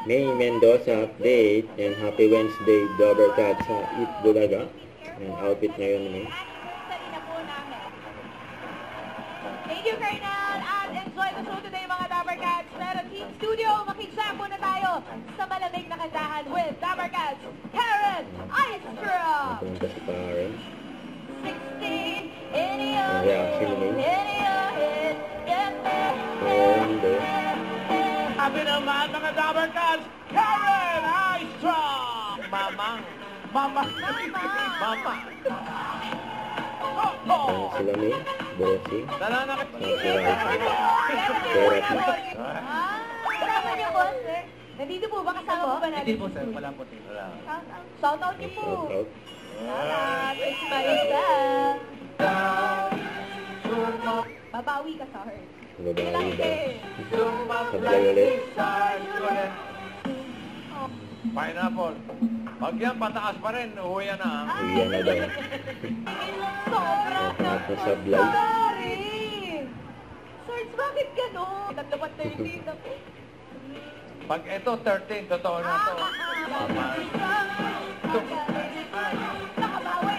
May Mendoza update and happy Wednesday Dover Cat sa Eat Bulaga. Yung outfit ngayon ni May. Thank you, Colonel, and enjoy the show today mga Dover Cats. Pero Team Studio, makikisama muna tayo sa malamig na kantahan with Dover Cats, Karen Aistra. Napunta si Karen. 16 in your Reaction ni May. head, get there. Hindi. Sabi naman mga Dover Cats, Karen Aistra! Mamang! Mama! Mama! Ano sila May? Bossing. Nananakit! Therapy. Kasama niyo po, sir? Nandito po ba? Kasama po ba natin? Hindi po sir, walang puti. Wala. Shoutout niyo po. Shoutout. It's Marisa. Babawi ka sa her. Babawi daw. Sablay ulit. Pineapple. Pag yan, pataas pa rin. Uwi yan na. Uwian na daw. Sobrang Lahat ng sablay. nakakari. Sarge, bakit gano'n? Tatlapat 13 ako. Pag ito, 13. Totoo na to. Nakabawi.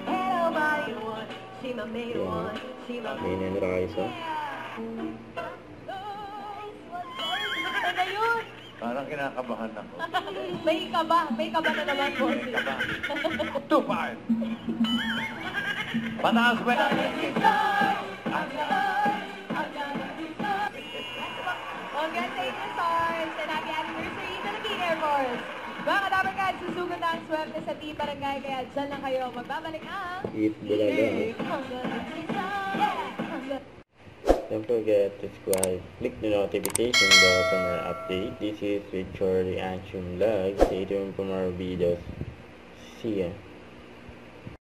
Hello, my one. She my main one. She my May Raisa. Ano yun? Parang kinakabahan ako. May kaba na naman po. 2-5. Pataas pa na. Thank you, Sarge. And happy anniversary to the Philippine Air Force. Mga Dover Cats, susugot na ang swerte sa Team Barangay, kaya dyan lang kayo magbabalik ang Eat Bulaga. Don't forget to subscribe. Click the notification bell for more update. This is Victor Reaction Vlog. Stay tuned for more videos. See ya.